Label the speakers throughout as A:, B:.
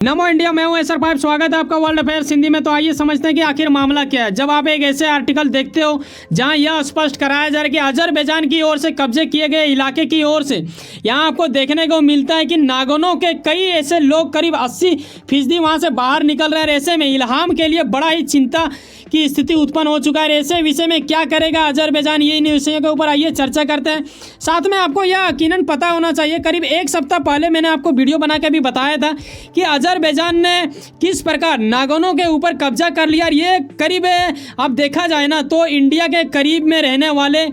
A: नमो India, मैं हूं SR5। स्वागत है आपका वर्ल्ड अफेयर्स हिंदी में। तो आइए समझते हैं कि आखिर मामला क्या है। जब आप एक ऐसे आर्टिकल देखते हो जहां यह स्पष्ट कराया जा रहा है कि अजरबैजान की ओर से कब्जे किए गए इलाके की ओर से यहां आपको देखने को मिलता है कि नागोनो के कई ऐसे लोग करीब 80% वहां से बाहर निकल रहे हैं। ऐसे में इल्हाम के लिए बड़ा ही चिंता की स्थिति उत्पन्न हो चुका है। ऐसे विषय में क्या करेगा अजरबैजान, ये इन विषयों के ऊपर आइए चर्चा करते हैं। साथ में आपको यह यकीनन पता होना चाहिए, करीब एक सप्ताह पहले मैंने आपको वीडियो बना के भी बताया था कि अजरबैजान ने किस प्रकार नागोनो के ऊपर कब्जा कर लिया। ये करीब अब देखा जाए ना तो इंडिया के करीब में रहने वाले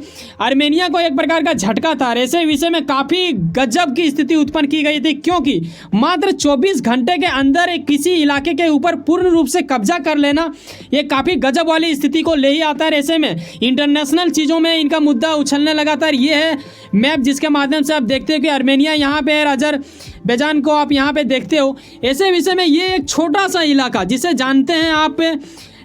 A: आर्मेनिया को एक प्रकार का झटका था। ऐसे विषय में काफ़ी गजब की स्थिति उत्पन्न की गई थी, क्योंकि मात्र 24 घंटे के अंदर किसी इलाके के ऊपर पूर्ण रूप से कब्जा कर लेना ये काफ़ी गजब वाली स्थिति को ले ही आता है। ऐसे में इंटरनेशनल चीज़ों में इनका मुद्दा उछलने लगातार। ये है मैप जिसके माध्यम से आप देखते हो कि आर्मेनिया यहाँ पे है, अजरबैजान को आप यहाँ पे देखते हो। ऐसे विषय में ये एक छोटा सा इलाका जिसे जानते हैं आप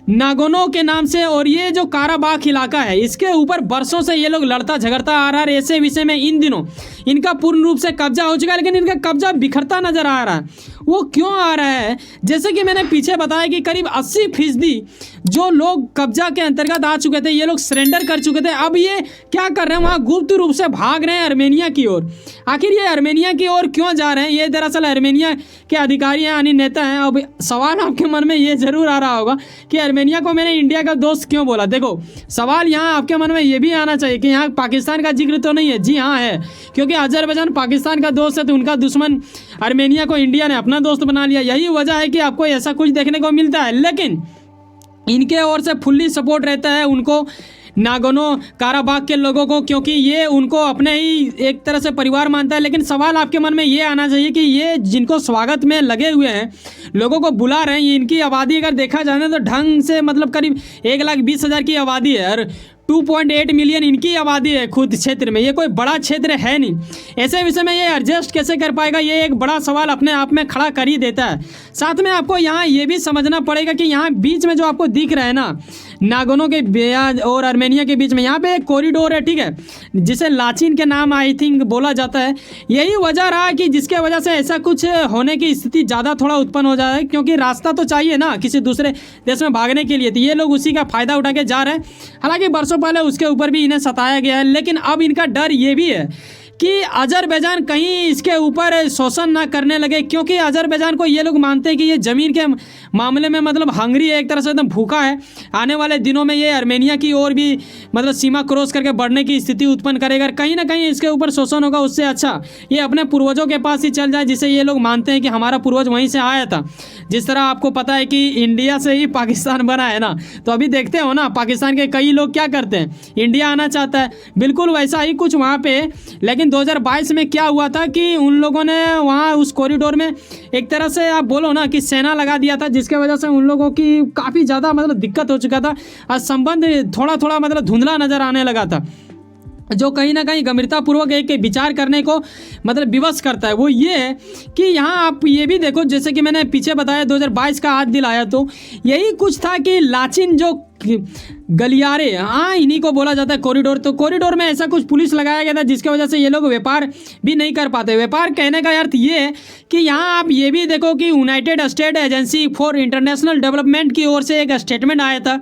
A: नागोनो के नाम से, और ये जो काराबाख इलाका है इसके ऊपर बरसों से ये लोग लड़ता झगड़ता आ रहा है। ऐसे विषय में इन दिनों इनका पूर्ण रूप से कब्जा हो चुका है, लेकिन इनका कब्जा बिखरता नजर आ रहा है। वो क्यों आ रहा है? जैसे कि मैंने पीछे बताया कि करीब 80% जो लोग कब्जा के अंतर्गत आ चुके थे, ये लोग सरेंडर कर चुके थे। अब ये क्या कर रहे हैं, वहाँ गुप्त रूप से भाग रहे हैं आर्मेनिया की ओर। आखिर ये आर्मेनिया की ओर क्यों जा रहे हैं? ये दरअसल आर्मेनिया के अधिकारी हैं, यानी नेता हैं। अब सवाल आपके मन में ये जरूर आ रहा होगा कि आर्मेनिया को मैंने इंडिया का दोस्त क्यों बोला। देखो, सवाल यहाँ आपके मन में ये भी आना चाहिए कि यहाँ पाकिस्तान का जिक्र तो नहीं है। जी हाँ है, क्योंकि अजरबैजान पाकिस्तान का दोस्त है, तो उनका दुश्मन आर्मेनिया को इंडिया ने अपना दोस्त बना लिया। यही वजह है कि आपको ऐसा कुछ देखने को मिलता है। लेकिन इनके ओर से फुल्ली सपोर्ट रहता है उनको, नागोनो काराबाख के लोगों को, क्योंकि ये उनको अपने ही एक तरह से परिवार मानता है। लेकिन सवाल आपके मन में ये आना चाहिए कि ये जिनको स्वागत में लगे हुए हैं, लोगों को बुला रहे हैं, ये इनकी आबादी अगर देखा जाए तो ढंग से मतलब करीब 1,20,000 की आबादी है और 2.8 मिलियन इनकी आबादी है खुद क्षेत्र में। ये कोई बड़ा क्षेत्र है नहीं। ऐसे विषय में ये एडजस्ट कैसे कर पाएगा, ये एक बड़ा सवाल अपने आप में खड़ा कर ही देता है। साथ में आपको यहाँ ये भी समझना पड़ेगा कि यहाँ बीच में जो आपको दिख रहा है ना, नागोनो के और आर्मेनिया के बीच में यहाँ पे एक कॉरिडोर है, ठीक है, जिसे लाचिन के नाम आई थिंक बोला जाता है। यही वजह रहा कि जिसके वजह से ऐसा कुछ होने की स्थिति ज़्यादा थोड़ा उत्पन्न हो जाए, क्योंकि रास्ता तो चाहिए ना किसी दूसरे देश में भागने के लिए। तो ये लोग उसी का फ़ायदा उठा के जा रहे हैं। हालांकि बरसों पहले उसके ऊपर भी इन्हें सताया गया है, लेकिन अब इनका डर ये भी है कि अजरबैजान कहीं इसके ऊपर शोषण ना करने लगे, क्योंकि अजरबैजान को ये लोग मानते हैं कि ये ज़मीन के मामले में मतलब हंगरी है, एक तरह से एकदम भूखा है। आने वाले दिनों में ये आर्मेनिया की ओर भी मतलब सीमा क्रॉस करके बढ़ने की स्थिति उत्पन्न करेगा। कहीं ना कहीं इसके ऊपर शोषण होगा, उससे अच्छा ये अपने पूर्वजों के पास ही चल जाए, जिसे ये लोग मानते हैं कि हमारा पूर्वज वहीं से आया था। जिस तरह आपको पता है कि इंडिया से ही पाकिस्तान बना है ना, तो अभी देखते हो ना पाकिस्तान के कई लोग क्या करते हैं, इंडिया आना चाहता है। बिल्कुल वैसा ही कुछ वहाँ पे। लेकिन 2022 में क्या हुआ था कि उन लोगों ने वहाँ उस कॉरिडोर में एक तरह से आप बोलो ना कि सेना लगा दिया था, जिसके वजह से उन लोगों की काफ़ी ज़्यादा मतलब दिक्कत हो चुका था और संबंध थोड़ा थोड़ा मतलब धुंधला नज़र आने लगा था, जो कहीं ना कहीं गंभीरतापूर्वक एक विचार करने को मतलब विवश करता है। वो ये है कि यहाँ आप ये भी देखो, जैसे कि मैंने पीछे बताया 2022 का आज दिलाया, तो यही कुछ था कि लाचिन जो गलियारे, हाँ इन्हीं को बोला जाता है कॉरिडोर। तो कॉरिडोर में ऐसा कुछ पुलिस लगाया गया था जिसकी वजह से ये लोग व्यापार भी नहीं कर पाते। व्यापार कहने का अर्थ ये है कि यहाँ आप ये भी देखो कि United state agency for international development की ओर से एक स्टेटमेंट आया था,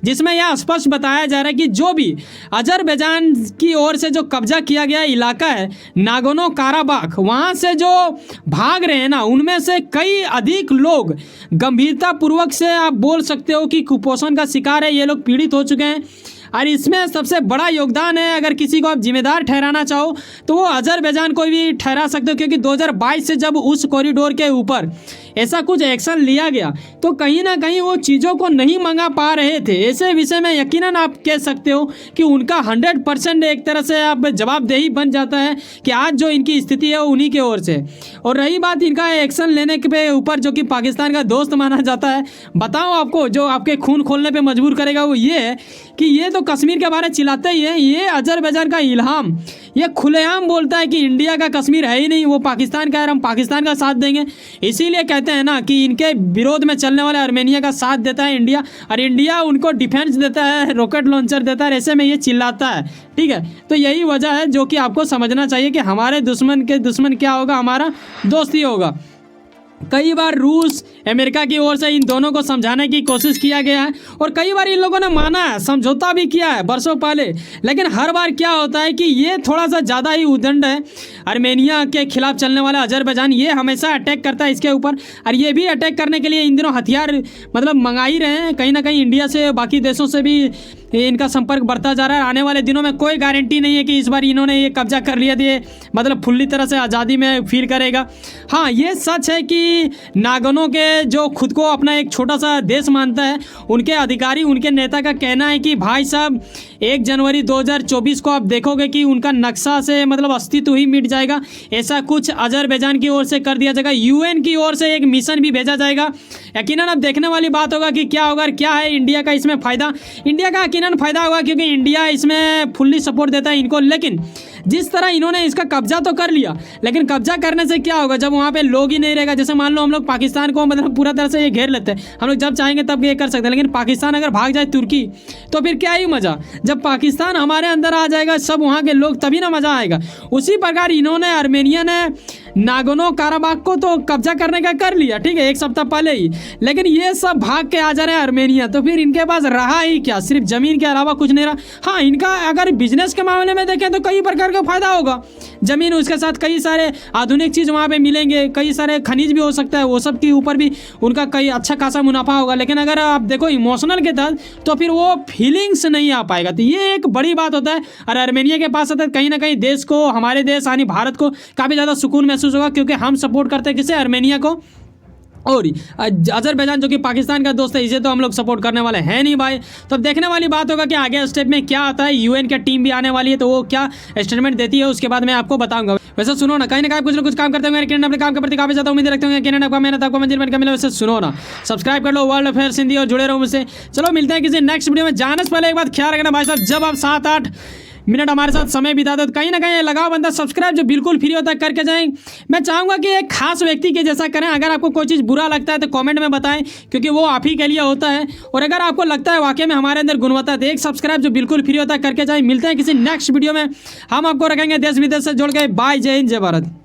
A: जिसमें यह स्पष्ट बताया जा रहा है कि जो भी अजरबैजान की ओर से जो कब्जा किया गया इलाका है नागोनो काराबाख, वहाँ से जो भाग रहे हैं ना, उनमें से कई अधिक लोग गंभीरतापूर्वक से आप बोल सकते हो कि कुपोषण का शिकार है, ये लोग पीड़ित हो चुके हैं। और इसमें सबसे बड़ा योगदान है, अगर किसी को आप जिम्मेदार ठहराना चाहो तो वो अजरबैजान को भी ठहरा सकते हो, क्योंकि 2022 से जब उस कॉरिडोर के ऊपर ऐसा कुछ एक्शन लिया गया तो कहीं ना कहीं वो चीज़ों को नहीं मंगा पा रहे थे। ऐसे विषय में यकीनन आप कह सकते हो कि उनका 100% एक तरह से आप जवाबदेही बन जाता है कि आज जो इनकी स्थिति है वो उन्हीं के ओर से। और रही बात इनका एक्शन लेने के ऊपर, जो कि पाकिस्तान का दोस्त माना जाता है, बताओ आपको जो आपके खून खोलने पर मजबूर करेगा वो ये है कि ये तो कश्मीर के बारे में चिल्लाते ही है। ये अजरबैजान का इल्हाम ये खुलेआम बोलता है कि इंडिया का कश्मीर है ही नहीं, वो पाकिस्तान का है, हम पाकिस्तान का साथ देंगे। इसीलिए कहते हैं ना कि इनके विरोध में चलने वाले आर्मेनिया का साथ देता है इंडिया, और इंडिया उनको डिफेंस देता है, रॉकेट लॉन्चर देता है। ऐसे में ये चिल्लाता है, ठीक है। तो यही वजह है जो कि आपको समझना चाहिए कि हमारे दुश्मन के दुश्मन क्या होगा, हमारा दोस्त ही होगा। कई बार रूस अमेरिका की ओर से इन दोनों को समझाने की कोशिश किया गया है और कई बार इन लोगों ने माना है, समझौता भी किया है वर्षों पहले। लेकिन हर बार क्या होता है कि ये थोड़ा सा ज़्यादा ही उद्दंड है। आर्मेनिया के खिलाफ चलने वाला अजरबैजान ये हमेशा अटैक करता है इसके ऊपर, और ये भी अटैक करने के लिए इन दिनों हथियार मतलब मंगा ही रहे हैं। कहीं ना कहीं इंडिया से, बाकी देशों से भी इनका संपर्क बढ़ता जा रहा है। आने वाले दिनों में कोई गारंटी नहीं है कि इस बार इन्होंने ये कब्जा कर लिया तो ये मतलब फुल्ली तरह से आज़ादी में फील करेगा। हाँ, ये सच है कि नागनों के जो खुद को अपना एक छोटा सा देश मानता है, उनके अधिकारी, उनके नेता का कहना है कि भाई साहब 1 जनवरी 2024 को आप देखोगे कि उनका नक्शा से मतलब अस्तित्व ही मिट जाएगा। ऐसा कुछ अजरबैजान की ओर से कर दिया जाएगा, यूएन की ओर से एक मिशन भी भेजा जाएगा। यकीनन अब देखने वाली बात होगा कि क्या होगा, क्या है इंडिया का इसमें फ़ायदा। इंडिया का यकीनन फ़ायदा होगा क्योंकि इंडिया इसमें फुल्ली सपोर्ट देता है इनको। लेकिन जिस तरह इन्होंने इसका कब्जा तो कर लिया, लेकिन कब्जा करने से क्या होगा जब वहाँ पे लोग ही नहीं रहेगा। जैसे मान लो हम लोग पाकिस्तान को मतलब पूरा तरह से ये घेर लेते हैं, हम लोग जब चाहेंगे तब ये कर सकते हैं। लेकिन पाकिस्तान अगर भाग जाए तुर्की तो फिर क्या ही मज़ा। जब पाकिस्तान हमारे अंदर आ जाएगा सब वहाँ के लोग, तभी ना मज़ा आएगा। उसी प्रकार इन्होंने, आर्मेनिया ने नागोनो काराबाग को तो कब्जा करने का कर लिया, ठीक है, 1 सप्ताह पहले ही। लेकिन ये सब भाग के आ जा रहे हैं आर्मेनिया, तो फिर इनके पास रहा ही क्या, सिर्फ ज़मीन के अलावा कुछ नहीं रहा। हाँ, इनका अगर बिजनेस के मामले में देखें तो कई प्रकार का फ़ायदा होगा। ज़मीन, उसके साथ कई सारे आधुनिक चीज़ वहाँ पे मिलेंगे, कई सारे खनिज भी हो सकता है, वो सब के ऊपर भी उनका कई अच्छा खासा मुनाफा होगा। लेकिन अगर आप देखो इमोशनल के तहत तो फिर वो फीलिंग्स नहीं आ पाएगा। तो ये एक बड़ी बात होता है। और आर्मेनिया के पास आता है कहीं ना कहीं देश को, हमारे देश यानी भारत को काफ़ी ज़्यादा सुकून महसूस होगा, क्योंकि हम सपोर्ट करते हैं किसे, आर्मेनिया को। और अजरबैजान जो कि पाकिस्तान का दोस्त है, इसे तो हम लोग सपोर्ट करने वाले हैं नहीं भाई। तो अब देखने वाली बात होगा कि आगे स्टेप में क्या आता है। यूएन की टीम भी आने वाली है, तो वो क्या स्टेटमेंट देती है उसके बाद मैं आपको बताऊंगा। वैसे सुनो ना, कहीं ना कहीं कुछ ना कुछ काम करते होंगे, अपने काम के प्रति काफ़ी ज़्यादा उम्मीद रखते होंगे। किरण आपका मेहनत आपको मंजिल बन के मिले। वैसे सुनो ना, सब्सक्राइब कर लो वर्ल्ड अफेयर्स हिंदी और जुड़े रहो मुझसे। चलो मिलते हैं किसी नेक्स्ट वीडियो में। जाने से पहले एक बात ख्याल रखना भाई साहब, जब आप 7-8 मिनट हमारे साथ समय बिता दो तो कहीं ना कहीं लगाओ बंदा सब्सक्राइब, जो बिल्कुल फ्री होता है, करके जाएं। मैं चाहूँगा कि एक खास व्यक्ति के जैसा करें। अगर आपको कोई चीज़ बुरा लगता है तो कमेंट में बताएं, क्योंकि वो आप ही के लिए होता है। और अगर आपको लगता है वाकई में हमारे अंदर गुणवत्ता है तो एक सब्सक्राइब जो बिल्कुल फ्री होता है, करके जाएं। मिलते हैं किसी नेक्स्ट वीडियो में, हम आपको रखेंगे देश विदेश से जोड़ के। बाय, जय हिंद, जय भारत।